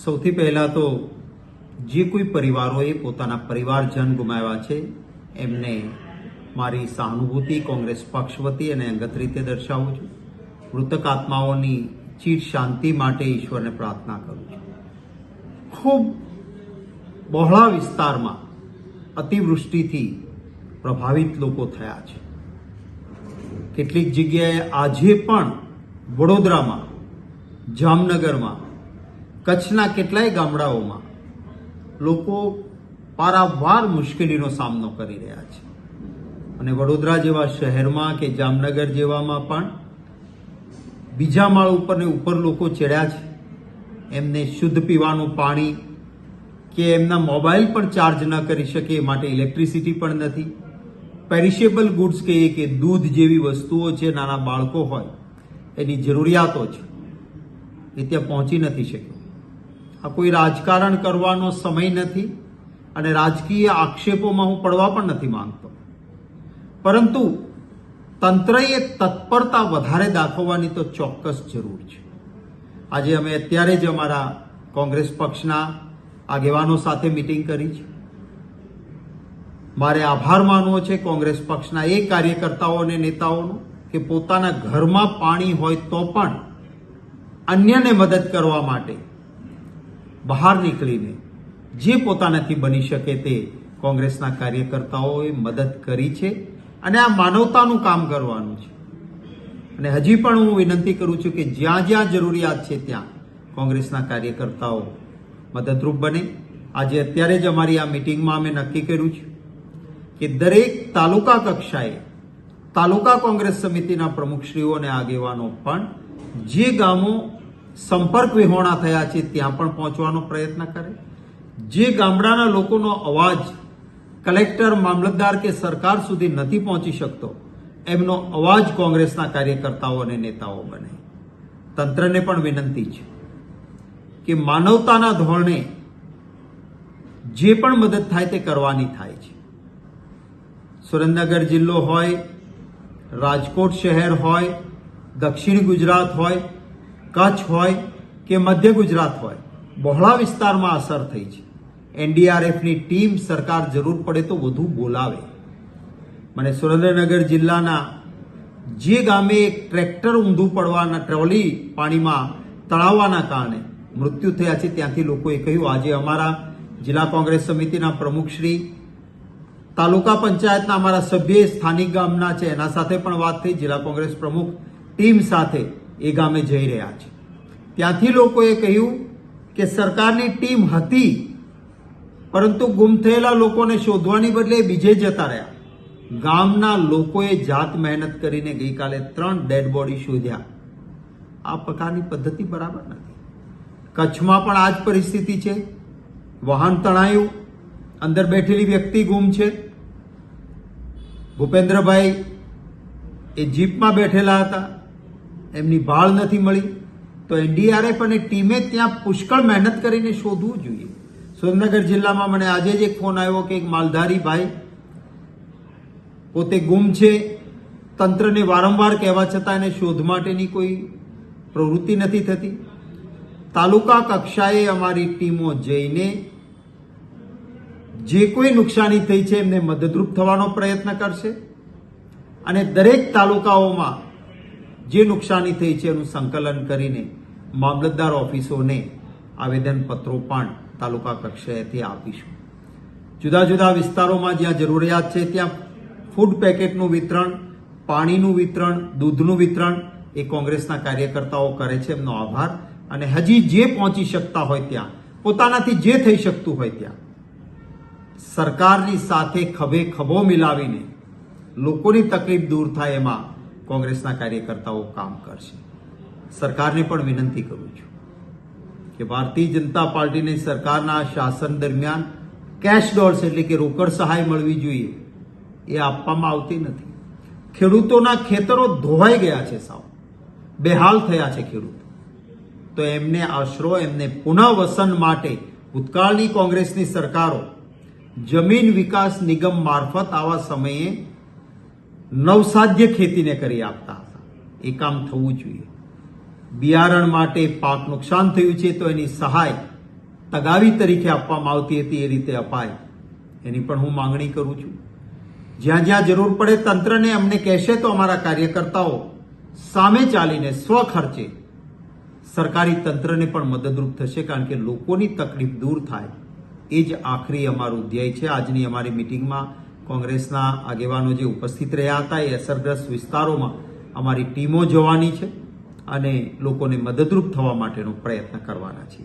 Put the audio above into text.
સૌથી પહેલા તો જે કોઈ પરિવારોએ પોતાના પરિવારજન ગુમાવ્યા છે એમને મારી સહાનુભૂતિ કોંગ્રેસ પક્ષ વતી અને અંગત રીતે દર્શાવું છું. મૃતક આત્માઓની ચીર શાંતિ માટે ઈશ્વરને પ્રાર્થના કરું છું. ખૂબ બહોળા વિસ્તારમાં અતિવૃષ્ટિથી પ્રભાવિત લોકો થયા છે. કેટલીક જગ્યાએ આજે પણ વડોદરામાં, જામનગરમાં, કચ્છના કેટલાય ગામડાઓમાં લોકો પારાવાર મુશ્કેલીનો સામનો કરી રહ્યા છે. અને વડોદરા જેવા શહેરમાં કે જામનગર જેવામાં પણ બીજા માળ ઉપર ને ઉપર લોકો ચડ્યા છે. એમને શુદ્ધ પીવાનું પાણી કે એમના મોબાઈલ પણ ચાર્જ ન કરી શકે એ માટે ઇલેક્ટ્રિસિટી પણ નથી. પેરિશેબલ ગુડ્સ કહીએ કે દૂધ જેવી વસ્તુઓ છે, નાના બાળકો હોય એની જરૂરિયાતો છે, એ ત્યાં પહોંચી નથી શક્યો. આ કોઈ રાજકારણ કરવાનો સમય નથી અને રાજકીય આક્ષેપોમાં હું પડવા પણ નથી માંગતો, પરંતુ તંત્રએ તત્પરતા વધારે દાખવવાની તો ચોક્કસ જરૂર છે. આજે અમે અત્યારે જ અમારા કોંગ્રેસ પક્ષના આગેવાનો સાથે મિટિંગ કરી છે. મારે આભાર માનવો છે કોંગ્રેસ પક્ષના એ કાર્યકર્તાઓ અને નેતાઓનો કે પોતાના ઘરમાં પાણી હોય તો પણ અન્યને મદદ કરવા માટે બહાર નીકળીને જે પોતાનાથી બની શકે તે કોંગ્રેસના કાર્યકર્તાઓએ મદદ કરી છે અને આ માનવતાનું કામ કરવાનું છે. અને હજી પણ હું વિનંતી કરું છું કે જ્યાં જ્યાં જરૂરિયાત છે ત્યાં કોંગ્રેસના કાર્યકર્તાઓ મદદરૂપ બને. આજે અત્યારે જ અમારી આ મિટિંગમાં અમે નક્કી કર્યું છે કે દરેક તાલુકા કક્ષાએ તાલુકા કોંગ્રેસ સમિતિના પ્રમુખશ્રીઓ અને આગેવાનો પણ જે ગામો સંપર્ક વિહોણા થયા છે ત્યાં પણ પહોંચવાનો પ્રયત્ન કરે. જે ગામડાના લોકોનો અવાજ કલેક્ટર, મામલતદાર કે સરકાર સુધી નથી પહોંચી શકતો એમનો અવાજ કોંગ્રેસના કાર્યકર્તાઓ અને નેતાઓ બને. તંત્રને પણ વિનંતી છે કે માનવતાના ધોરણે જે પણ મદદ થાય તે કરવાની થાય છે. સુરેન્દ્રનગર જિલ્લો હોય, રાજકોટ શહેર હોય, દક્ષિણ ગુજરાત હોય, કચ્છ હોય કે મધ્ય ગુજરાત હોય, બહોળા વિસ્તારમાં અસર થઈ છે. એનડીઆરએફની ટીમ સરકાર જરૂર પડે તો વધુ બોલાવે. મને સુરેન્દ્રનગર જિલ્લાના જે ગામે એક ટ્રેક્ટર ઊંધું પડવાના, ટ્રોલી પાણીમાં તણાવવાના કારણે મૃત્યુ થયા છે ત્યાંથી લોકોએ કહ્યું આજે અમારા જિલ્લા કોંગ્રેસ સમિતિના પ્રમુખશ્રી, તાલુકા પંચાયતના અમારા સભ્ય સ્થાનિક ગામના છે એના સાથે પણ વાત થઈ. જિલ્લા કોંગ્રેસ પ્રમુખ ટીમ સાથે એ ગામે જઈ રહ્યા છે. ત્યાંથી લોકોએ કહ્યું કે સરકારની ટીમ હતી પરંતુ ગુમ થયેલા લોકોને શોધવાની બદલે બીજે જતા રહ્યા. ગામના લોકોએ જાત મહેનત કરીને ગઈકાલે 3 ડેડ બોડી શોધ્યા. આ પ્રકારની પદ્ધતિ બરાબર નથી. કચ્છમાં પણ આ જ પરિસ્થિતિ છે. વાહન તણાયું, અંદર બેઠેલી વ્યક્તિ ગુમ છે. ભૂપેન્દ્રભાઈ એ જીપમાં બેઠેલા હતા, એમની ભાળ નથી મળી. તો એનડીઆરએફ અને ટીમે ત્યાં પુષ્કળ મહેનત કરીને શોધવું જોઈએ. સુરેન્દ્રનગર જિલ્લામાં મને આજે જ એક ફોન આવ્યો કે એક માલધારી ભાઈ પોતે ગુમ છે. તંત્રને વારંવાર કહેવા છતાં એને શોધ માટેની કોઈ પ્રવૃત્તિ નથી થતી. તાલુકા કક્ષાએ અમારી ટીમો જઈને જે કોઈ નુકસાની થઈ છે એમને મદદરૂપ થવાનો પ્રયત્ન કરશે અને દરેક તાલુકાઓમાં જે નુકસાની થઈ છે એનું સંકલન કરીને મામલતદાર ઓફિસોને આવેદનપત્રો પણ તાલુકા કક્ષાએથી આપીશું. જુદા જુદા વિસ્તારોમાં જ્યાં જરૂરિયાત છે ત્યાં ફૂડ પેકેટનું વિતરણ, પાણીનું વિતરણ, દૂધનું વિતરણ એ કોંગ્રેસના કાર્યકર્તાઓ કરે છે. એમનો આભાર. અને હજી જે પહોંચી શકતા હોય ત્યાં, પોતાનાથી જે થઈ શકતું હોય ત્યાં સરકારની સાથે ખભે ખભો મિલાવીને લોકોની તકલીફ દૂર થાય એમાં કોંગ્રેસના કાર્યકર્તાઓ કામ કરશે. સરકારને પણ વિનંતી કરું છું કે ભારતીય જનતા પાર્ટીની સરકારના શાસન દરમિયાન કેશ ડોલ્સ એટલે કે રોકડ સહાય મળવી જોઈએ, એ આપવામાં આવતી નથી. ખેડૂતોના ખેતરો ધોવાઈ ગયા છે, સાવ બેહાલ થયા છે ખેડૂતો. તો એમને આશરો, એમને પુનઃવસન માટે ભૂતકાળની કોંગ્રેસની સરકારો જમીન વિકાસ નિગમ મારફત આવા સમયે નવસાધ્ય ખેતીને કરી આપતા હતા. એ કામ થવું જોઈએ. બિયારણ માટે પાક નુકસાન થયું છે તો એની સહાય તગાવી તરીકે આપવામાં આવતી હતી એ રીતે અપાય એની પણ હું માંગણી કરું છું. જ્યાં જ્યાં જરૂર પડે તંત્રને અમને કહેશે તો અમારા કાર્યકર્તાઓ સામે ચાલીને સ્વખર્ચે સરકારી તંત્રને પણ મદદરૂપ થશે, કારણ કે લોકોની તકલીફ દૂર થાય એ જ આખરી અમારું ધ્યેય છે. આજની અમારી મિટિંગમાં કોંગ્રેસના આગેવાનો જે ઉપસ્થિત રહ્યા હતા એ અસરગ્રસ્ત વિસ્તારોમાં અમારી ટીમો જવાની છે અને લોકોને મદદરૂપ થવા માટેનો પ્રયત્ન કરવાના છે.